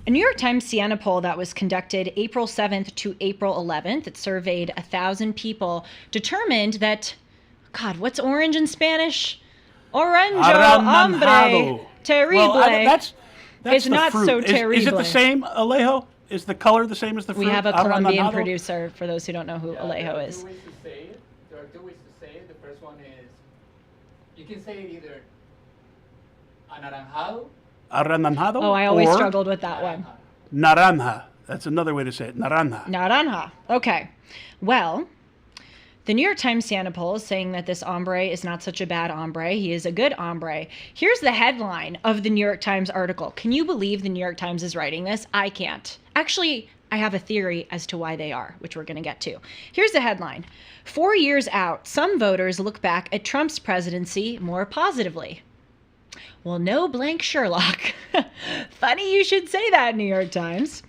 A New York Times Siena poll that was conducted April 7th to April 11th, it surveyed 1,000 people, determined that, God, what's orange in Spanish? Oranjo hombre terrible. Well, that's is the not fruit. so terrible. Is it the same, Alejo? Is the color the same as the fruit? We have a Colombian producer, for those who don't know who Alejo is. There are two ways to say it. The first one is, you can say it either anaranjado. Anaranjado? Oh, I always struggled with that one. Naranja. That's another way to say it. Naranja. Naranja. Okay. Well, the New York Times Siena Poll is saying that this hombre is not such a bad hombre. He is a good hombre. Here's the headline of the New York Times article. Can you believe the New York Times is writing this? I can't. Actually, I have a theory as to why they are, which we're going to get to. Here's the headline. 4 years out, some voters look back at Trump's presidency more positively. Well, no blank Sherlock. Funny you should say that, New York Times.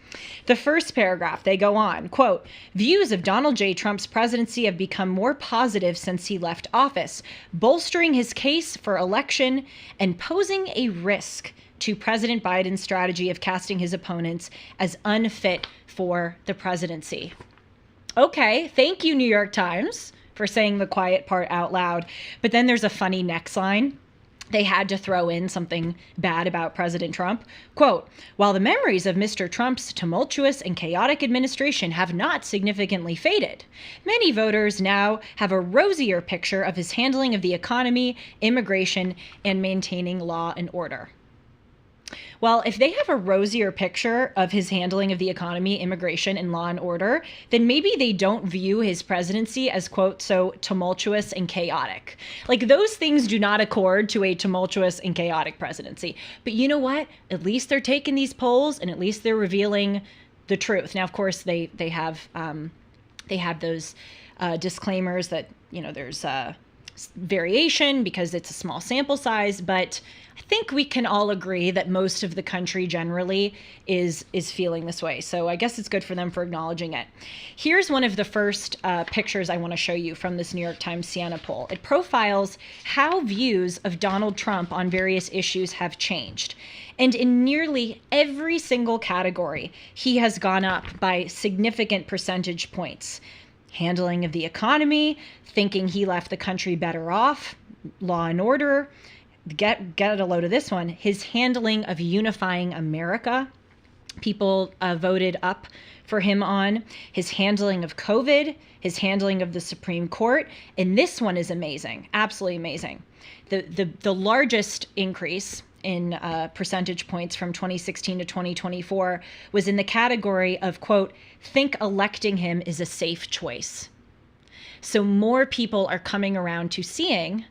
The first paragraph, they go on, quote, views of Donald J. Trump's presidency have become more positive since he left office, bolstering his case for election and posing a risk to President Biden's strategy of casting his opponents as unfit for the presidency. Okay, thank you, New York Times, for saying the quiet part out loud. But then there's a funny next line. They had to throw in something bad about President Trump. Quote, while the memories of Mr. Trump's tumultuous and chaotic administration have not significantly faded, many voters now have a rosier picture of his handling of the economy, immigration, and maintaining law and order. Well, if they have a rosier picture of his handling of the economy, immigration, and law and order, then maybe they don't view his presidency as, quote, so tumultuous and chaotic. Like, those things do not accord to a tumultuous and chaotic presidency. But you know what? At least they're taking these polls, and at least they're revealing the truth. Now, of course, they have those disclaimers that, you know, there's variation because it's a small sample size, but I think we can all agree that most of the country generally is feeling this way. So I guess it's good for them for acknowledging it. Here's one of the first pictures I want to show you from this New York Times Siena poll. It profiles how views of Donald Trump on various issues have changed. And in nearly every single category, he has gone up by significant percentage points. Handling of the economy, thinking he left the country better off, law and order. Get a load of this one. His handling of unifying America. People voted up for him on his handling of COVID, his handling of the Supreme Court. And this one is amazing, absolutely amazing. The largest increase in percentage points from 2016 to 2024 was in the category of, quote, think electing him is a safe choice. So more people are coming around to seeing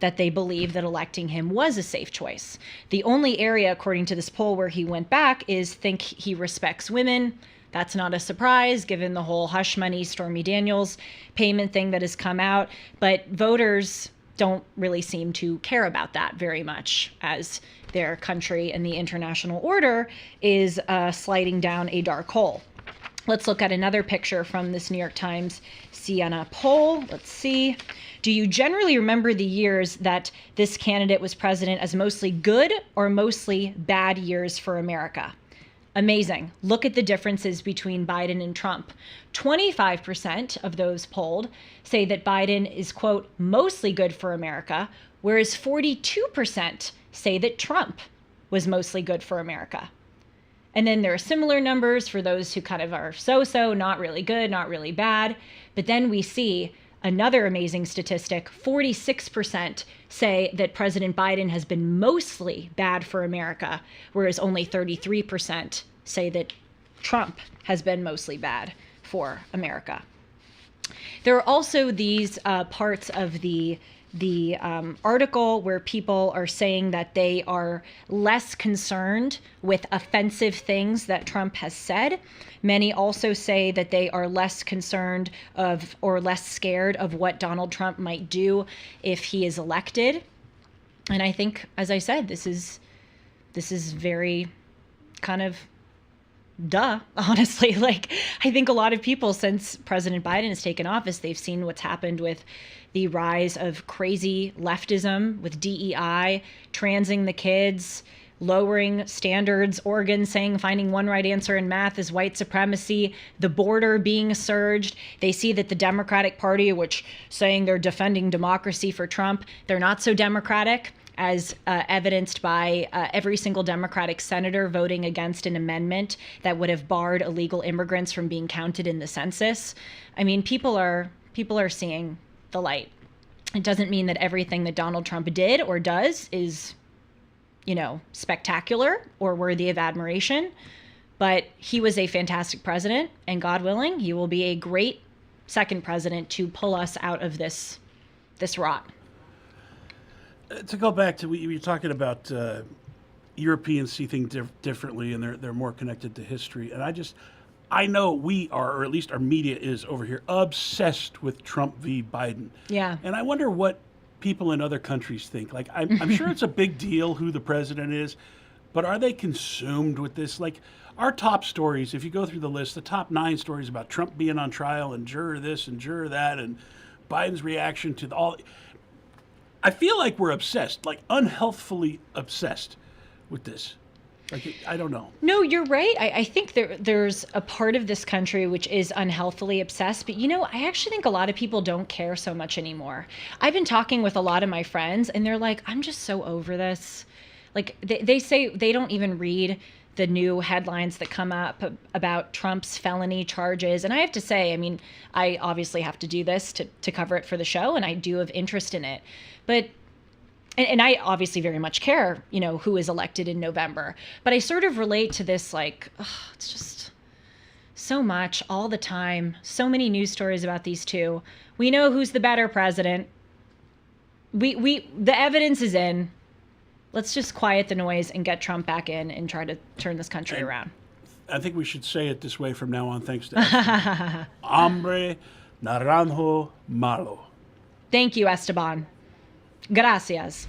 that they believe that electing him was a safe choice. The only area, according to this poll, where he went back is think he respects women. That's not a surprise, given the whole hush money Stormy Daniels payment thing that has come out. But voters don't really seem to care about that very much, as their country and the international order is sliding down a dark hole. Let's look at another picture from this New York Times Siena poll. Let's see. Do you generally remember the years that this candidate was president as mostly good or mostly bad years for America? Amazing. Look at the differences between Biden and Trump. 25% of those polled say that Biden is, quote, mostly good for America, whereas 42% say that Trump was mostly good for America. And then there are similar numbers for those who kind of are so-so, not really good, not really bad. But then we see another amazing statistic. 46% say that President Biden has been mostly bad for America, whereas only 33% say that Trump has been mostly bad for America. There are also these parts of the article where people are saying that they are less concerned with offensive things that Trump has said. Many also say that they are less concerned of or less scared of what Donald Trump might do if he is elected. And I think, as I said, this is very kind of duh, honestly. Like, I think a lot of people, since President Biden has taken office, they've seen what's happened with the rise of crazy leftism, with DEI, transing the kids, lowering standards, Oregon saying finding one right answer in math is white supremacy, the border being surged. They see that the Democratic Party, which saying they're defending democracy for Trump, they're not so democratic, as evidenced by every single Democratic senator voting against an amendment that would have barred illegal immigrants from being counted in the census. I mean, people are seeing the light. It doesn't mean that everything that Donald Trump did or does is, spectacular or worthy of admiration, but he was a fantastic president, and God willing, he will be a great second president to pull us out of this rot. To go back to, we were talking about Europeans see things differently, and they're more connected to history. And I know we are, or at least our media is over here, obsessed with Trump v. Biden. Yeah. And I wonder what people in other countries think. Like, I'm sure it's a big deal who the president is, but are they consumed with this? Like, our top stories, if you go through the list, the top 9 stories about Trump being on trial and juror this and juror that, and Biden's reaction to all. I feel like we're obsessed, like unhealthfully obsessed with this. Like, I don't know. No, you're right. I think there's a part of this country which is unhealthily obsessed. But, I actually think a lot of people don't care so much anymore. I've been talking with a lot of my friends, and they're like, I'm just so over this. Like, they say they don't even read the new headlines that come up about Trump's felony charges. And I have to say, I mean, I obviously have to do this to cover it for the show, and I do have interest in it. But and I obviously very much care, who is elected in November. But I sort of relate to this, like, it's just so much all the time. So many news stories about these two. We know who's the better president. The evidence is in. Let's just quiet the noise and get Trump back in and try to turn this country around. I think we should say it this way from now on, thanks to Esteban. Hombre naranjo malo. Thank you, Esteban. Gracias.